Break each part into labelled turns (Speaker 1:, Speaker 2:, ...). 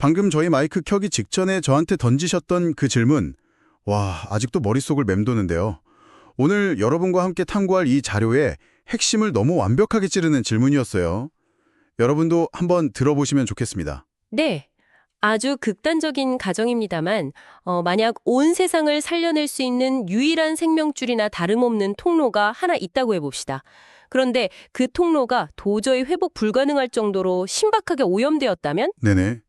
Speaker 1: 방금 저희 마이크 켜기 직전에 저한테 던지셨던 그 질문, 와, 아직도 머릿속을 맴도는데요. 오늘 여러분과 함께 탐구할 이 자료의 핵심을 너무 완벽하게 찌르는 질문이었어요. 여러분도 한번 들어보시면 좋겠습니다.
Speaker 2: 네. 아주 극단적인 가정입니다만, 만약 온 세상을 살려낼 수 있는 유일한 생명줄이나 다름없는 통로가 하나 있다고 해봅시다. 그런데 그 통로가 도저히 회복 불가능할 정도로 신박하게 오염되었다면,
Speaker 1: 네네.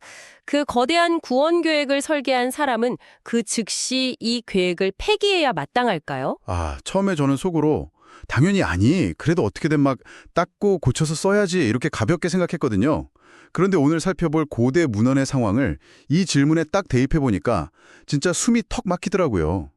Speaker 2: 그 거대한 구원 계획을 설계한 사람은 그 즉시 이 계획을 폐기해야 마땅할까요?
Speaker 1: 처음에 저는 속으로 당연히 아니, 그래도 어떻게든 막 닦고 고쳐서 써야지 이렇게 가볍게 생각했거든요. 그런데 오늘 살펴볼 고대 문헌의 상황을 이 질문에 딱 대입해보니까 진짜 숨이 턱 막히더라고요.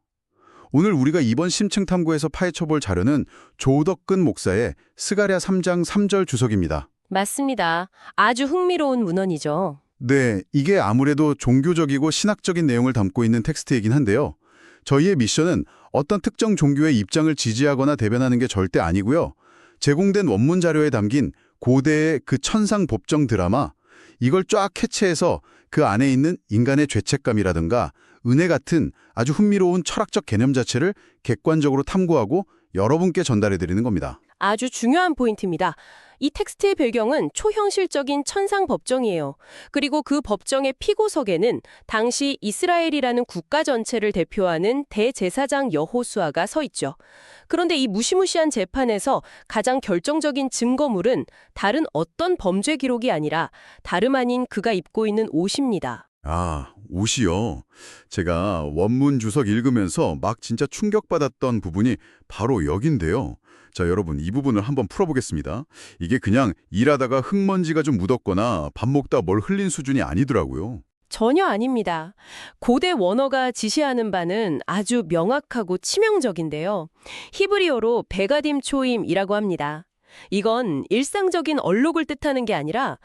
Speaker 1: 오늘 우리가 이번 심층 탐구에서 파헤쳐볼 자료는 조덕근 목사의 스가랴 3장 3절 주석입니다.
Speaker 2: 맞습니다. 아주 흥미로운 문헌이죠.
Speaker 1: 네, 이게 아무래도 종교적이고 신학적인 내용을 담고 있는 텍스트이긴 한데요. 저희의 미션은 어떤 특정 종교의 입장을 지지하거나 대변하는 게 절대 아니고요. 제공된 원문 자료에 담긴 고대의 그 천상 법정 드라마, 이걸 쫙 캐치해서 그 안에 있는 인간의 죄책감이라든가 은혜 같은 아주 흥미로운 철학적 개념 자체를 객관적으로 탐구하고 여러분께 전달해드리는 겁니다.
Speaker 2: 아주 중요한 포인트입니다. 이 텍스트의 배경은 초현실적인 천상 법정이에요. 그리고 그 법정의 피고석에는 당시 이스라엘이라는 국가 전체를 대표하는 대제사장 여호수아가 서 있죠. 그런데 이 무시무시한 재판에서 가장 결정적인 증거물은 다른 어떤 범죄 기록이 아니라 다름 아닌 그가 입고 있는 옷입니다.
Speaker 1: 옷이요. 제가 원문 주석 읽으면서 막 진짜 충격받았던 부분이 바로 여긴데요. 자, 여러분, 이 부분을 한번 풀어보겠습니다. 이게 그냥 일하다가 흙먼지가 좀 묻었거나 밥 먹다 뭘 흘린 수준이 아니더라고요.
Speaker 2: 전혀 아닙니다. 고대 원어가 지시하는 바는 아주 명확하고 치명적인데요. 히브리어로 베가딤 초임이라고 합니다. 이건 일상적인 얼룩을 뜻하는 게 아니라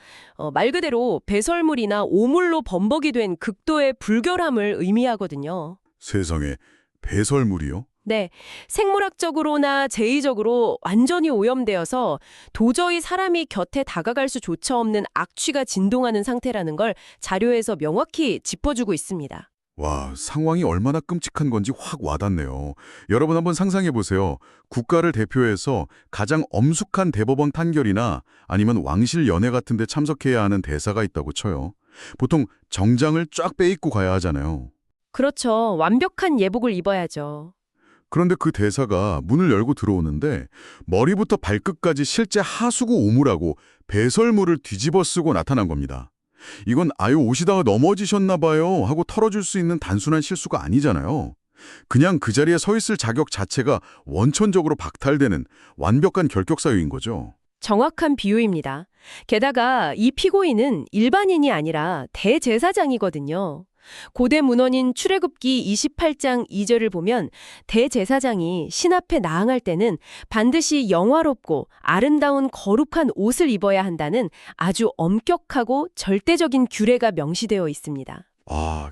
Speaker 2: 말 그대로 배설물이나 오물로 범벅이 된 극도의 불결함을 의미하거든요.
Speaker 1: 세상에, 배설물이요?
Speaker 2: 네, 생물학적으로나 제의적으로 완전히 오염되어서 도저히 사람이 곁에 다가갈 수조차 없는 악취가 진동하는 상태라는 걸 자료에서 명확히 짚어주고 있습니다.
Speaker 1: 와, 상황이 얼마나 끔찍한 건지 확 와닿네요. 여러분 한번 상상해 보세요. 국가를 대표해서 가장 엄숙한 대법원 판결이나 아니면 왕실 연회 같은 데 참석해야 하는 대사가 있다고 쳐요. 보통 정장을 쫙 빼입고 가야 하잖아요.
Speaker 2: 그렇죠. 완벽한 예복을 입어야죠.
Speaker 1: 그런데 그 대사가 문을 열고 들어오는데 머리부터 발끝까지 실제 하수구 오물하고 배설물을 뒤집어 쓰고 나타난 겁니다. 이건 아유 오시다가 넘어지셨나 봐요 하고 털어줄 수 있는 단순한 실수가 아니잖아요. 그냥 그 자리에 서 있을 자격 자체가 원천적으로 박탈되는 완벽한 결격 사유인 거죠.
Speaker 2: 정확한 비유입니다. 게다가 이 피고인은 일반인이 아니라 대제사장이거든요. 고대 문헌인 출애굽기 28장 2절을 보면 대제사장이 신 앞에 나아갈 때는 반드시 영화롭고 아름다운 거룩한 옷을 입어야 한다는 아주 엄격하고 절대적인 규례가 명시되어 있습니다.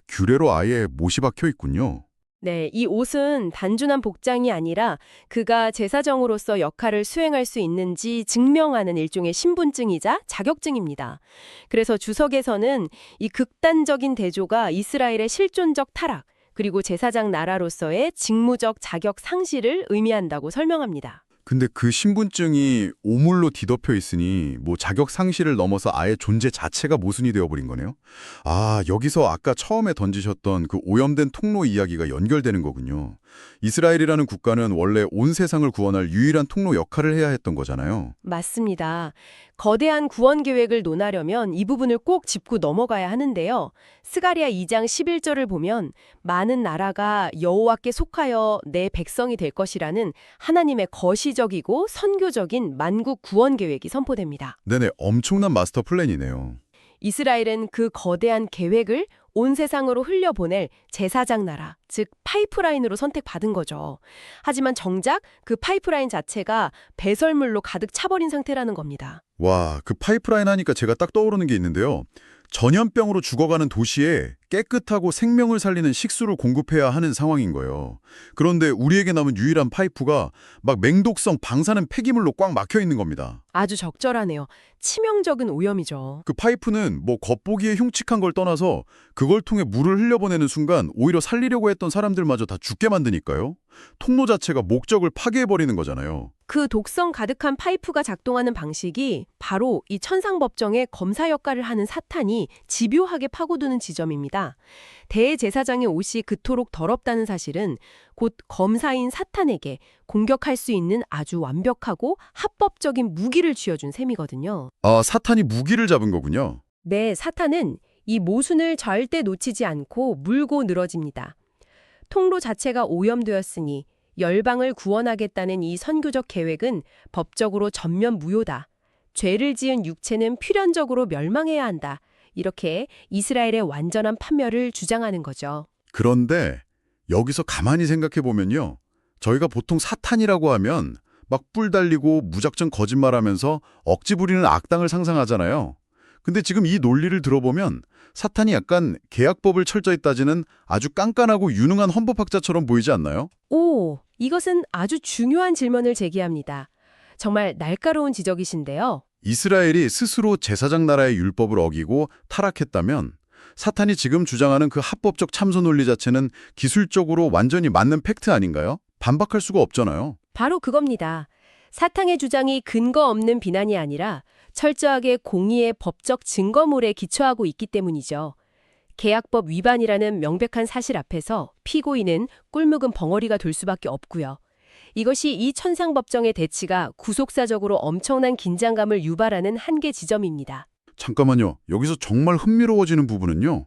Speaker 1: 규례로 아예 못이 박혀 있군요.
Speaker 2: 네, 이 옷은 단순한 복장이 아니라 그가 제사장으로서 역할을 수행할 수 있는지 증명하는 일종의 신분증이자 자격증입니다. 그래서 주석에서는 이 극단적인 대조가 이스라엘의 실존적 타락, 그리고 제사장 나라로서의 직무적 자격 상실을 의미한다고 설명합니다.
Speaker 1: 근데 그 신분증이 오물로 뒤덮여 있으니 뭐 자격 상실을 넘어서 아예 존재 자체가 모순이 되어버린 거네요. 여기서 아까 처음에 던지셨던 그 오염된 통로 이야기가 연결되는 거군요. 이스라엘이라는 국가는 원래 온 세상을 구원할 유일한 통로 역할을 해야 했던 거잖아요.
Speaker 2: 맞습니다. 거대한 구원 계획을 논하려면 이 부분을 꼭 짚고 넘어가야 하는데요. 스가랴 2장 11절을 보면 많은 나라가 여호와께 속하여 내 백성이 될 것이라는 하나님의 거시적이고 선교적인 만국 구원 계획이 선포됩니다.
Speaker 1: 네네, 엄청난 마스터 플랜이네요.
Speaker 2: 이스라엘은 그 거대한 계획을 온 세상으로 흘려보낼 제사장 나라, 즉 파이프라인으로 선택받은 거죠. 하지만 정작 그 파이프라인 자체가 배설물로 가득 차버린 상태라는 겁니다.
Speaker 1: 와, 그 파이프라인 하니까 제가 딱 떠오르는 게 있는데요. 전염병으로 죽어가는 도시에 깨끗하고 생명을 살리는 식수를 공급해야 하는 상황인 거예요. 그런데 우리에게 남은 유일한 파이프가 막 맹독성 방사능 폐기물로 꽉 막혀 있는 겁니다.
Speaker 2: 아주 적절하네요. 치명적인 오염이죠.
Speaker 1: 그 파이프는 뭐 겉보기에 흉측한 걸 떠나서 그걸 통해 물을 흘려보내는 순간 오히려 살리려고 했던 사람들마저 다 죽게 만드니까요. 통로 자체가 목적을 파괴해버리는 거잖아요.
Speaker 2: 그 독성 가득한 파이프가 작동하는 방식이 바로 이 천상법정의 검사 역할을 하는 사탄이 집요하게 파고드는 지점입니다. 대제사장의 옷이 그토록 더럽다는 사실은 곧 검사인 사탄에게 공격할 수 있는 아주 완벽하고 합법적인 무기를 쥐어준 셈이거든요.
Speaker 1: 아, 사탄이 무기를 잡은 거군요.
Speaker 2: 네, 사탄은 이 모순을 절대 놓치지 않고 물고 늘어집니다. 통로 자체가 오염되었으니 열방을 구원하겠다는 이 선교적 계획은 법적으로 전면 무효다. 죄를 지은 육체는 필연적으로 멸망해야 한다. 이렇게 이스라엘의 완전한 판멸을 주장하는 거죠.
Speaker 1: 그런데 여기서 가만히 생각해 보면요. 저희가 보통 사탄이라고 하면 막 뿔 달리고 무작정 거짓말하면서 억지 부리는 악당을 상상하잖아요. 근데 지금 이 논리를 들어보면 사탄이 약간 계약법을 철저히 따지는 아주 깐깐하고 유능한 헌법학자처럼 보이지 않나요?
Speaker 2: 오, 이것은 아주 중요한 질문을 제기합니다. 정말 날카로운 지적이신데요.
Speaker 1: 이스라엘이 스스로 제사장 나라의 율법을 어기고 타락했다면 사탄이 지금 주장하는 그 합법적 참소 논리 자체는 기술적으로 완전히 맞는 팩트 아닌가요? 반박할 수가 없잖아요.
Speaker 2: 바로 그겁니다. 사탄의 주장이 근거 없는 비난이 아니라 철저하게 공의의 법적 증거물에 기초하고 있기 때문이죠. 계약법 위반이라는 명백한 사실 앞에서 피고인은 꿀묵은 벙어리가 될 수밖에 없고요. 이것이 이 천상법정의 대치가 구속사적으로 엄청난 긴장감을 유발하는 한계 지점입니다.
Speaker 1: 잠깐만요. 여기서 정말 흥미로워지는 부분은요.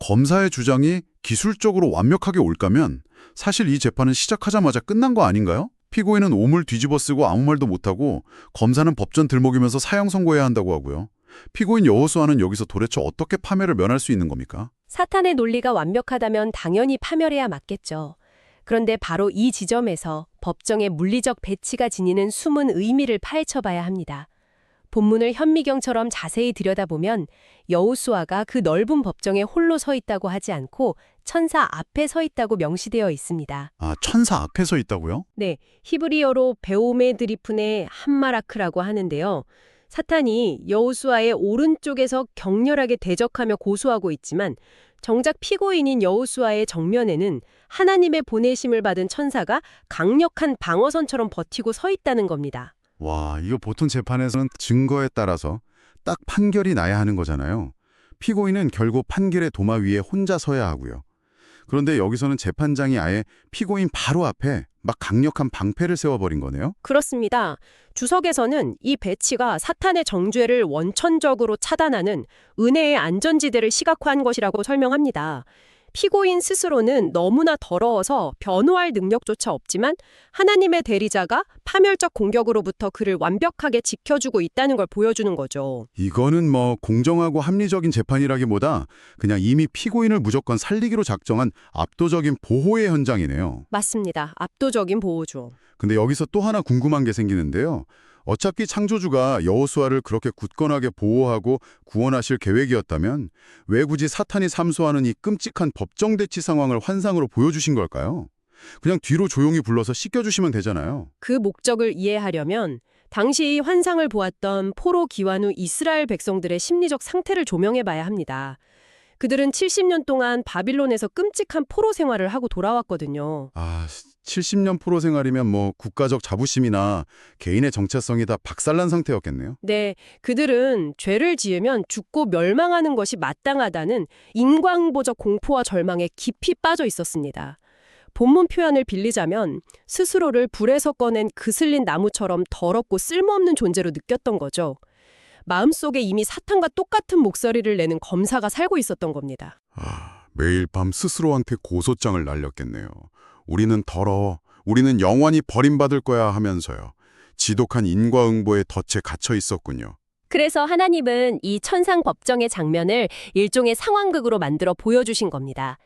Speaker 1: 검사의 주장이 기술적으로 완벽하게 옳다면 사실 이 재판은 시작하자마자 끝난 거 아닌가요? 피고인은 오물 뒤집어 쓰고 아무 말도 못하고 검사는 법전 들먹이면서 사형 선고해야 한다고 하고요. 피고인 여호수아는 여기서 도대체 어떻게 파멸을 면할 수 있는 겁니까?
Speaker 2: 사탄의 논리가 완벽하다면 당연히 파멸해야 맞겠죠. 그런데 바로 이 지점에서 법정의 물리적 배치가 지니는 숨은 의미를 파헤쳐봐야 합니다. 본문을 현미경처럼 자세히 들여다보면 여호수아가 그 넓은 법정에 홀로 서 있다고 하지 않고 천사 앞에 서 있다고 명시되어 있습니다.
Speaker 1: 아, 천사 앞에 서 있다고요?
Speaker 2: 네, 히브리어로 베오메드리푼의 함마라크라고 하는데요. 사탄이 여호수아의 오른쪽에서 격렬하게 대적하며 고소하고 있지만 정작 피고인인 여호수아의 정면에는 하나님의 보내심을 받은 천사가 강력한 방어선처럼 버티고 서 있다는 겁니다.
Speaker 1: 와, 이거 보통 재판에서는 증거에 따라서 딱 판결이 나야 하는 거잖아요. 피고인은 결국 판결의 도마 위에 혼자 서야 하고요. 그런데 여기서는 재판장이 아예 피고인 바로 앞에 막 강력한 방패를 세워버린 거네요.
Speaker 2: 그렇습니다. 주석에서는 이 배치가 사탄의 정죄를 원천적으로 차단하는 은혜의 안전지대를 시각화한 것이라고 설명합니다. 피고인 스스로는 너무나 더러워서 변호할 능력조차 없지만 하나님의 대리자가 파멸적 공격으로부터 그를 완벽하게 지켜주고 있다는 걸 보여주는 거죠.
Speaker 1: 이거는 뭐 공정하고 합리적인 재판이라기보다 그냥 이미 피고인을 무조건 살리기로 작정한 압도적인 보호의 현장이네요.
Speaker 2: 맞습니다. 압도적인 보호죠.
Speaker 1: 근데 여기서 또 하나 궁금한 게 생기는데요. 어차피 창조주가 여호수아를 그렇게 굳건하게 보호하고 구원하실 계획이었다면 왜 굳이 사탄이 삼소하는 이 끔찍한 법정 대치 상황을 환상으로 보여주신 걸까요? 그냥 뒤로 조용히 불러서 씻겨주시면 되잖아요.
Speaker 2: 그 목적을 이해하려면 당시 환상을 보았던 포로 기환 후 이스라엘 백성들의 심리적 상태를 조명해 봐야 합니다. 그들은 70년 동안 바빌론에서 끔찍한 포로 생활을 하고 돌아왔거든요.
Speaker 1: 아, 70년 포로 생활이면 뭐 국가적 자부심이나 개인의 정체성이 다 박살난 상태였겠네요.
Speaker 2: 네, 그들은 죄를 지으면 죽고 멸망하는 것이 마땅하다는 인과응보적 공포와 절망에 깊이 빠져 있었습니다. 본문 표현을 빌리자면 스스로를 불에서 꺼낸 그슬린 나무처럼 더럽고 쓸모없는 존재로 느꼈던 거죠. 마음속에 이미 사탄과 똑같은 목소리를 내는 검사가 살고 있었던 겁니다.
Speaker 1: 아, 매일 밤 스스로한테 고소장을 날렸겠네요. 우리는 더러워, 우리는 영원히 버림받을 거야 하면서요. 지독한 인과응보에 덫에 갇혀 있었군요.
Speaker 2: 그래서 하나님은 이 천상 법정의 장면을 일종의 상황극으로 만들어 보여주신 겁니다.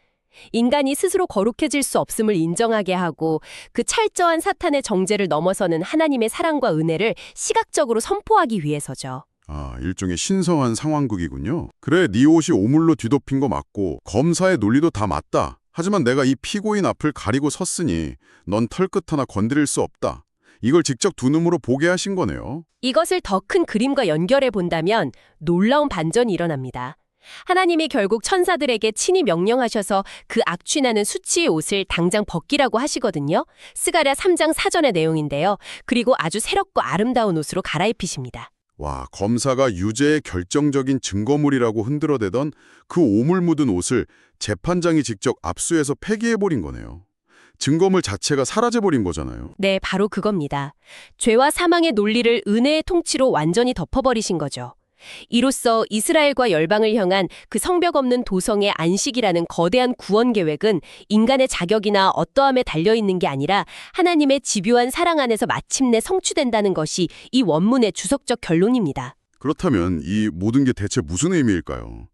Speaker 2: 인간이 스스로 거룩해질 수 없음을 인정하게 하고 그 철저한 사탄의 정죄를 넘어서는 하나님의 사랑과 은혜를 시각적으로 선포하기 위해서죠.
Speaker 3: 아, 일종의 신성한 상황극이군요. 그래, 네 옷이 오물로 뒤덮인 거 맞고 검사의 논리도 다 맞다. 하지만 내가 이 피고인 앞을 가리고 섰으니 넌 털끝 하나 건드릴 수 없다. 이걸 직접 두 눈으로 보게 하신 거네요.
Speaker 2: 이것을 더 큰 그림과 연결해 본다면 놀라운 반전이 일어납니다. 하나님이 결국 천사들에게 친히 명령하셔서 그 악취나는 수치의 옷을 당장 벗기라고 하시거든요. 스가랴 3장 4절의 내용인데요. 그리고 아주 새롭고 아름다운 옷으로 갈아입히십니다.
Speaker 3: 와, 검사가 유죄의 결정적인 증거물이라고 흔들어대던 그 오물 묻은 옷을 재판장이 직접 압수해서 폐기해버린 거네요. 증거물 자체가 사라져버린 거잖아요.
Speaker 2: 네, 바로 그겁니다. 죄와 사망의 논리를 은혜의 통치로 완전히 덮어버리신 거죠. 이로써 이스라엘과 열방을 향한 그 성벽 없는 도성의 안식이라는 거대한 구원 계획은 인간의 자격이나 어떠함에 달려있는 게 아니라 하나님의 집요한 사랑 안에서 마침내 성취된다는 것이 이 원문의 주석적 결론입니다.
Speaker 3: 그렇다면 이 모든 게 대체 무슨 의미일까요?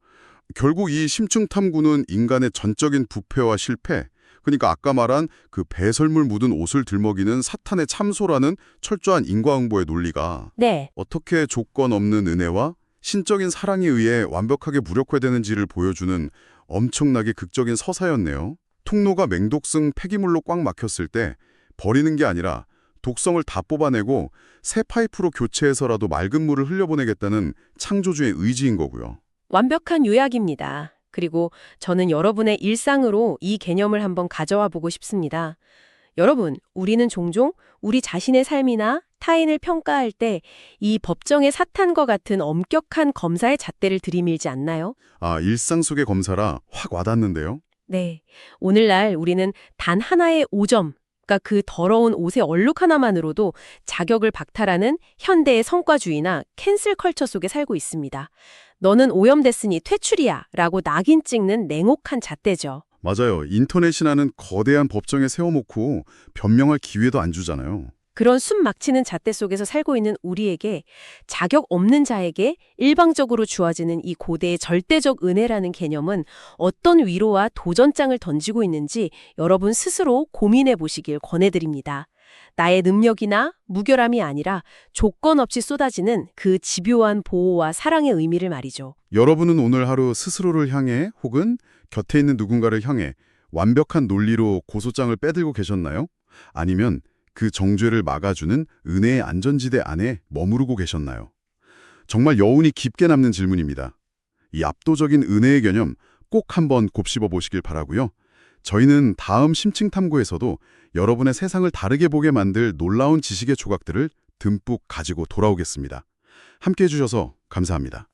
Speaker 3: 결국 이 심층 탐구는 인간의 전적인 부패와 실패, 그러니까 아까 말한 그 배설물 묻은 옷을 들먹이는 사탄의 참소라는 철저한 인과응보의 논리가
Speaker 2: 네,
Speaker 3: 어떻게 조건 없는 은혜와 신적인 사랑에 의해 완벽하게 무력화되는지를 보여주는 엄청나게 극적인 서사였네요. 통로가 맹독성 폐기물로 꽉 막혔을 때 버리는 게 아니라 독성을 다 뽑아내고 새 파이프로 교체해서라도 맑은 물을 흘려보내겠다는 창조주의 의지인 거고요.
Speaker 2: 완벽한 요약입니다. 그리고 저는 여러분의 일상으로 이 개념을 한번 가져와 보고 싶습니다. 여러분, 우리는 종종 우리 자신의 삶이나 타인을 평가할 때 이 법정의 사탄과 같은 엄격한 검사의 잣대를 들이밀지 않나요?
Speaker 3: 아, 일상 속의 검사라 확 와닿는데요.
Speaker 2: 네. 오늘날 우리는 단 하나의 오점, 그러니까 그 더러운 옷의 얼룩 하나만으로도 자격을 박탈하는 현대의 성과주의나 캔슬 컬처 속에 살고 있습니다. 너는 오염됐으니 퇴출이야 라고 낙인 찍는 냉혹한 잣대죠.
Speaker 3: 맞아요. 인터넷이라는 거대한 법정에 세워놓고 변명할 기회도 안 주잖아요.
Speaker 2: 그런 숨 막히는 잣대 속에서 살고 있는 우리에게 자격 없는 자에게 일방적으로 주어지는 이 고대의 절대적 은혜라는 개념은 어떤 위로와 도전장을 던지고 있는지 여러분 스스로 고민해 보시길 권해드립니다. 나의 능력이나 무결함이 아니라 조건 없이 쏟아지는 그 집요한 보호와 사랑의 의미를 말이죠.
Speaker 3: 여러분은 오늘 하루 스스로를 향해 혹은 곁에 있는 누군가를 향해 완벽한 논리로 고소장을 빼들고 계셨나요? 아니면 그 정죄를 막아주는 은혜의 안전지대 안에 머무르고 계셨나요? 정말 여운이 깊게 남는 질문입니다. 이 압도적인 은혜의 개념 꼭 한번 곱씹어 보시길 바라고요. 저희는 다음 심층 탐구에서도 여러분의 세상을 다르게 보게 만들 놀라운 지식의 조각들을 듬뿍 가지고 돌아오겠습니다. 함께해 주셔서 감사합니다.